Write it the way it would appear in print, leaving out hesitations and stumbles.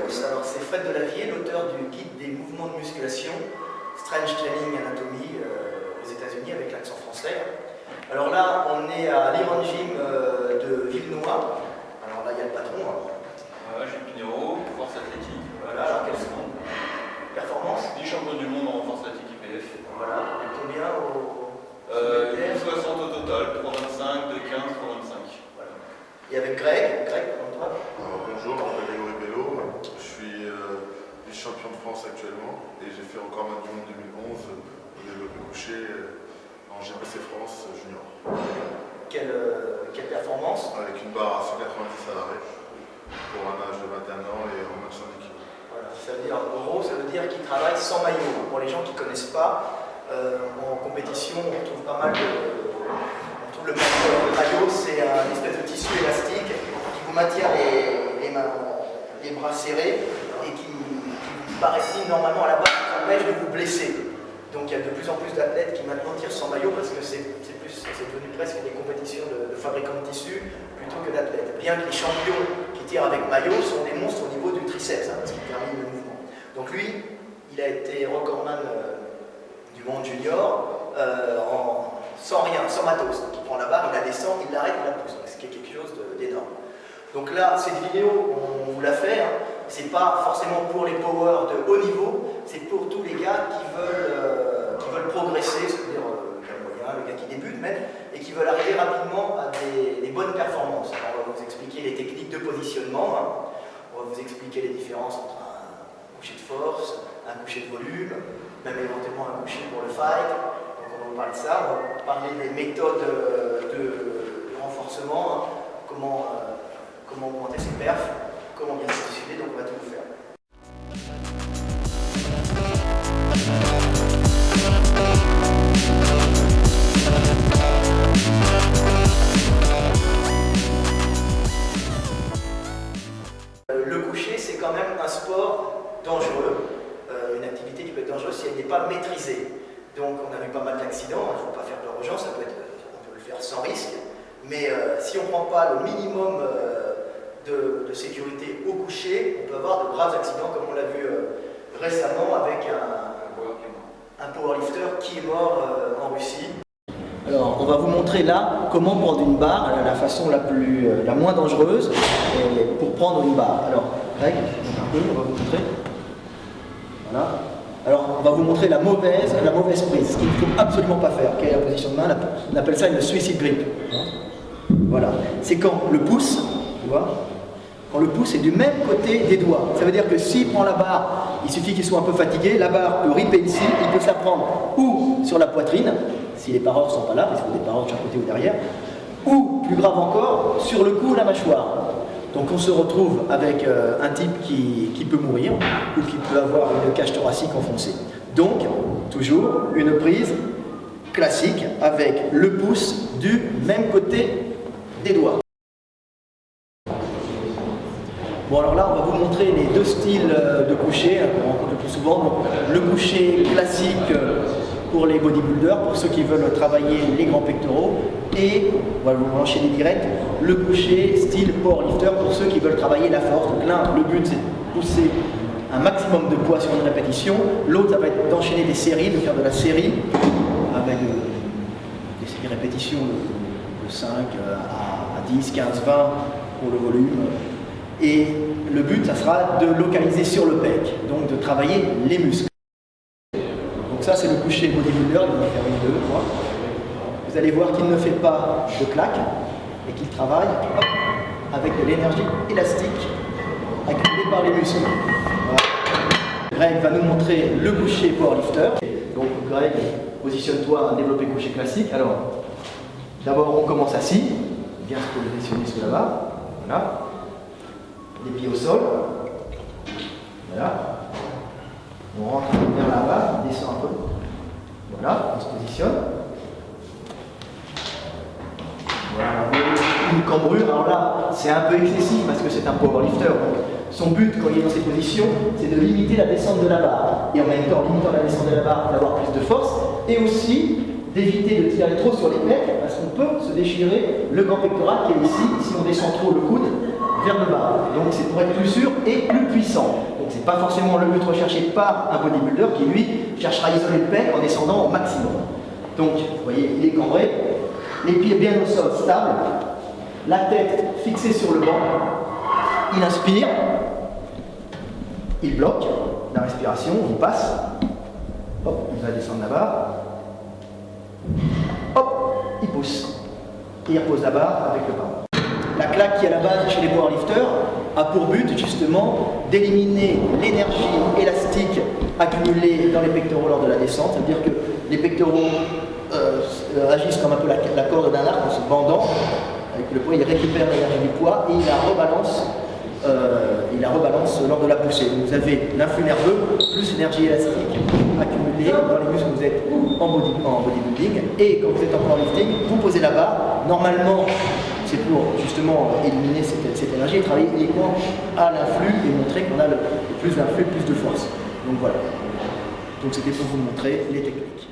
Delaos. Alors c'est Fred Delavier, l'auteur du guide des mouvements de musculation, Strange Training Anatomy aux États-Unis avec l'accent français. Alors là, on est à l'Iron Gym de Villenois. Alors là, il y a le patron. Gilles Pignero, force athlétique. Voilà, alors quelles sont performances? 10 champions du monde en force athlétique IPF. Voilà, et combien au 60 au total, 325, 215, 325. Voilà. Et avec Greg, comment toi? Bonjour, je m'appelle Grégory Bello, je suis vice-champion de France actuellement et j'ai fait encore du monde 2011 au développé couché en GPC France junior. Quelle performance? Avec une barre à 190 à l'arrêt pour un âge de 21 ans et en moins de 110 kg. Voilà, ça veut dire, en gros, ça veut dire qu'il travaille sans maillot. Pour les gens qui ne connaissent pas, en compétition, on trouve pas mal de... On trouve le maillot, c'est un espèce de tissu élastique qui vous maintient les bras serrés et qui vous paraît normalement à la base qui empêche de vous blesser. Donc il y a de plus en plus d'athlètes qui maintenant tirent sans maillot parce que c'est devenu presque des compétitions de fabricants de tissus plutôt que d'athlètes. Bien que les champions qui tirent avec maillot sont des monstres au niveau du triceps, parce qu'ils terminent le mouvement. Donc lui, il a été recordman du monde junior sans rien, sans matos. Donc il prend la barre, il la descend, il l'arrête, il la pousse. Ce qui est quelque chose d'énorme. Donc là, cette vidéo, on vous l'a fait, c'est pas forcément pour les powers de haut niveau, c'est pour tous les gars qui veulent progresser, c'est-à-dire le moyen, le gars qui débute même, et qui veulent arriver rapidement à des bonnes performances. Alors, on va vous expliquer les techniques de positionnement, on va vous expliquer les différences entre un coucher de force, un coucher de volume, même éventuellement un coucher pour le fight. Donc on va vous parler de ça, on va vous parler des méthodes de renforcement, comment augmenter ses perfs, comment bien se positionner, donc on va tout vous faire. Le coucher, c'est quand même un sport dangereux, une activité qui peut être dangereuse si elle n'est pas maîtrisée. Donc on a vu pas mal d'accidents, il ne faut pas faire peur aux gens, on peut le faire sans risque, mais si on ne prend pas le minimum de sécurité au coucher, on peut avoir de graves accidents comme on l'a vu récemment avec un powerlifter qui est mort en Russie. Alors on va vous montrer là comment prendre une barre, la façon la moins dangereuse pour prendre une barre. Alors Greg, on va vous montrer. Voilà. Alors on va vous montrer la mauvaise prise, ce qu'il ne faut absolument pas faire. Quelle est la position de main? On appelle ça une suicide grip. Voilà. C'est quand le pouce, tu vois, quand le pouce est du même côté des doigts. Ça veut dire que s'il prend la barre, il suffit qu'il soit un peu fatigué, la barre peut ripper ici, il peut se la prendre ou sur la poitrine, si les paroles ne sont pas là, parce qu'il faut des paroles de chaque côté ou derrière, ou, plus grave encore, sur le cou ou la mâchoire. Donc on se retrouve avec un type qui peut mourir ou qui peut avoir une cage thoracique enfoncée. Donc, toujours une prise classique avec le pouce du même côté des doigts. Bon alors là on va vous montrer les deux styles de coucher qu'on rencontre le plus souvent. Donc, le coucher classique pour les bodybuilders, pour ceux qui veulent travailler les grands pectoraux, et on va vous enchaîner direct, le coucher style powerlifter pour ceux qui veulent travailler la force. Donc là le but c'est de pousser un maximum de poids sur une répétition, l'autre ça va être d'enchaîner des séries, de faire de la série avec des séries répétitions de 5 à 10, 15, 20 pour le volume. Et le but, ça sera de localiser sur le pec, donc de travailler les muscles. Donc ça, c'est le coucher bodybuilder, il va faire une, deux, trois. Vous allez voir qu'il ne fait pas de claque et qu'il travaille avec de l'énergie élastique accumulée par les muscles. Voilà. Greg va nous montrer le coucher powerlifter. Donc Greg, positionne-toi à développer coucher classique. Alors, d'abord, on commence assis, bien se positionner sous la barre. Voilà. Les pieds au sol, voilà, on rentre vers la barre, on descend un peu, voilà, on se positionne, voilà, une cambrure, alors là, c'est un peu excessif parce que c'est un powerlifter, donc son but quand il est dans ces positions, c'est de limiter la descente de la barre, et en même temps, en limitant la descente de la barre, d'avoir plus de force, et aussi d'éviter de tirer trop sur les pecs, parce qu'on peut se déchirer le grand pectoral qui est ici, si on descend trop le coude, vers le bas. Donc c'est pour être plus sûr et plus puissant. puissant. Donc c'est pas forcément le but recherché par un bodybuilder qui lui cherchera à isoler le pec en descendant au maximum. Donc vous voyez, il est cambré, les pieds bien au sol, stable, la tête fixée sur le banc, il inspire, il bloque la respiration, il passe, hop, il va descendre la barre, hop, il pousse, et il repose la barre avec le bras. La claque qui est à la base chez les powerlifters a pour but justement d'éliminer l'énergie élastique accumulée dans les pectoraux lors de la descente. Ça veut dire que les pectoraux agissent comme un peu la corde d'un arc en se bandant. Avec le poids, il récupère l'énergie du poids et il la rebalance lors de la poussée. Donc vous avez l'influx nerveux plus l'énergie élastique accumulée dans les muscles que vous êtes en bodybuilding. Et quand vous êtes en powerlifting, vous posez la barre. Normalement, c'est pour justement éliminer cette énergie et travailler uniquement à l'influx et montrer qu'on a le plus d'influx, plus de force. Donc voilà. Donc c'était pour vous montrer les techniques.